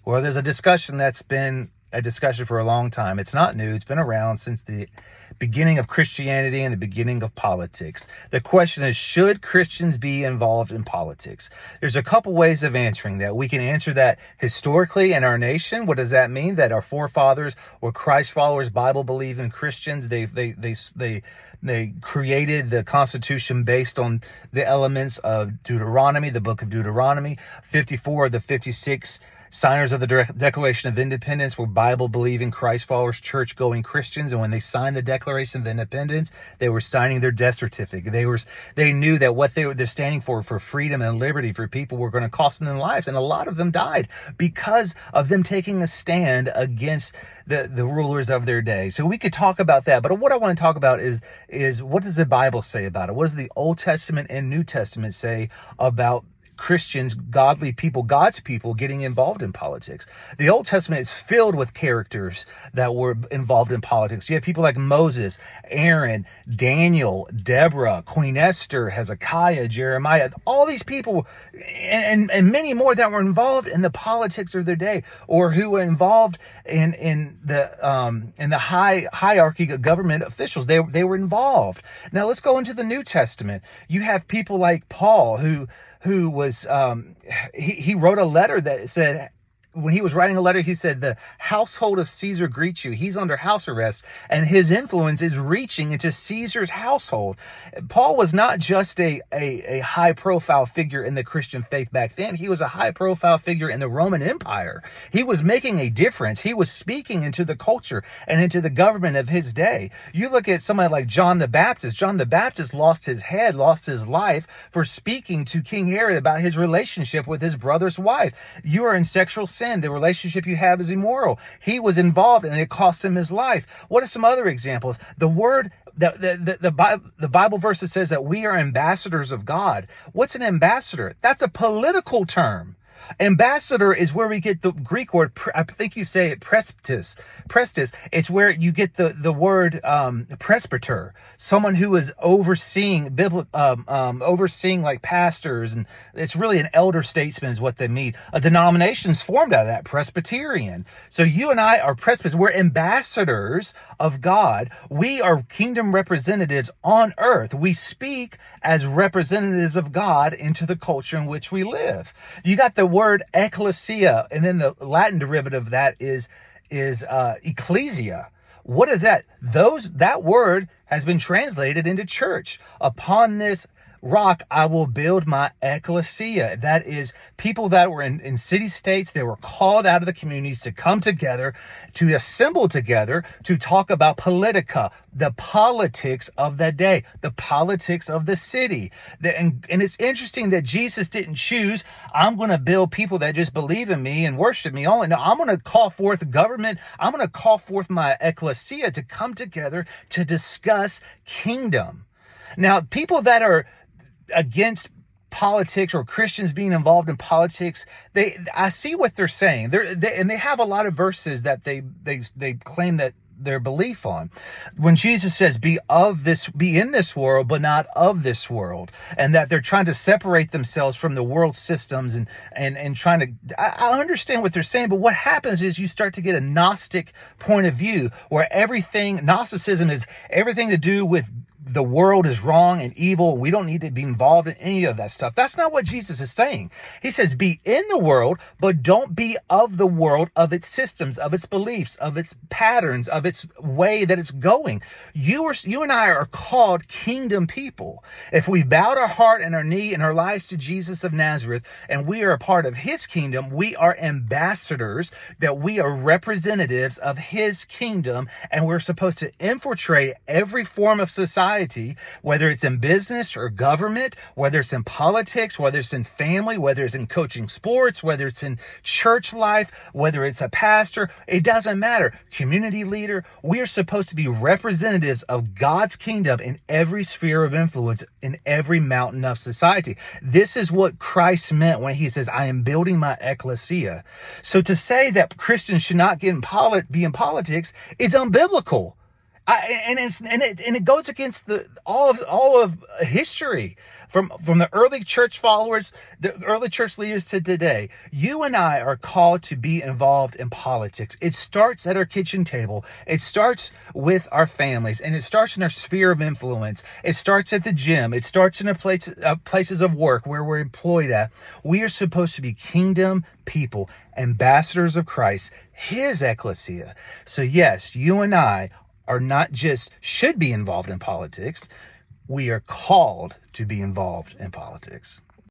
Well, there's a discussion that's been a discussion for a long time. It's not new. It's been around since the beginning of Christianity and the beginning of politics. The question is, should Christians be involved in politics? There's a couple ways of answering that. We can answer that historically in our nation. What does that mean? That our forefathers were Christ followers, Bible-believing Christians. They created the Constitution based on the elements of Deuteronomy, the book of Deuteronomy. 54 of the 56 signers of the Declaration of Independence were Bible-believing, Christ followers, church-going Christians. And when they signed the Declaration of Independence, they were signing their death certificate. They knew that what they're standing for freedom and liberty for people, were going to cost them their lives. And a lot of them died because of them taking a stand against the rulers of their day. So we could talk about that. But what I want to talk about is what does the Bible say about it? What does the Old Testament and New Testament say about Christians, godly people, God's people getting involved in politics? The Old Testament is filled with characters that were involved in politics. You have people like Moses, Aaron, Daniel, Deborah, Queen Esther, Hezekiah, Jeremiah, all these people and many more that were involved in the politics of their day, or who were involved in the hierarchy of government officials. They were involved. Now let's go into the New Testament. You have people like Paul who was he wrote a letter that said, when he was writing a letter, he said, the household of Caesar greets you. He's under house arrest, and his influence is reaching into Caesar's household. Paul was not just a high-profile figure in the Christian faith back then. He was a high-profile figure in the Roman Empire. He was making a difference. He was speaking into the culture and into the government of his day. You look at somebody like John the Baptist. John the Baptist lost his head, lost his life for speaking to King Herod about his relationship with his brother's wife. You are in sexual sin. The relationship you have is immoral. He was involved, and it cost him his life. What are some other examples? The Bible verse that says that we are ambassadors of God. What's an ambassador? That's a political term. Ambassador is where we get the Greek word, I think you say it, presbytus. It's where you get the word presbyter, someone who is overseeing overseeing like pastors, and it's really an elder statesman is what they mean. A denomination's formed out of that, Presbyterian. So you and I are presbyters. We're ambassadors of God. We are kingdom representatives on earth. We speak as representatives of God into the culture in which we live. You got the word ecclesia, and then the Latin derivative of that is ecclesia. What is that? That word has been translated into church. Upon this rock I will build my ecclesia. That is people that were in city-states. They were called out of the communities to come together, to assemble together, to talk about politica, the politics of that day, the politics of the city. And it's interesting that Jesus didn't choose, I'm going to build people that just believe in me and worship me only. No, I'm going to call forth government. I'm going to call forth my ecclesia to come together to discuss kingdom. Now, people that are against politics, or Christians being involved in politics, I see what they're saying. They have a lot of verses that they claim that their belief on. When Jesus says, be in this world, but not of this world, and that they're trying to separate themselves from the world systems and trying to, I understand what they're saying, but what happens is you start to get a Gnostic point of view, where Gnosticism is everything to do with the world is wrong and evil. We don't need to be involved in any of that stuff. That's not what Jesus is saying. He says, be in the world, but don't be of the world, of its systems, of its beliefs, of its patterns, of its way that it's going. You and I are called kingdom people. If we've bowed our heart and our knee and our lives to Jesus of Nazareth, and we are a part of his kingdom, we are ambassadors, that we are representatives of his kingdom, and we're supposed to infiltrate every form of society, whether it's in business or government, whether it's in politics, whether it's in family, whether it's in coaching sports, whether it's in church life, whether it's a pastor, it doesn't matter. Community leader, we are supposed to be representatives of God's kingdom in every sphere of influence, in every mountain of society. This is what Christ meant when he says, I am building my ecclesia. So to say that Christians should not be in politics is unbiblical. And it goes against all of history, from the early church followers, the early church leaders to today. You and I are called to be involved in politics. It starts at our kitchen table. It starts with our families, and it starts in our sphere of influence. It starts at the gym. It starts in places of work where we're employed at. We are supposed to be kingdom people, ambassadors of Christ, his ecclesia. So yes, you and I are not just should be involved in politics. We are called to be involved in politics.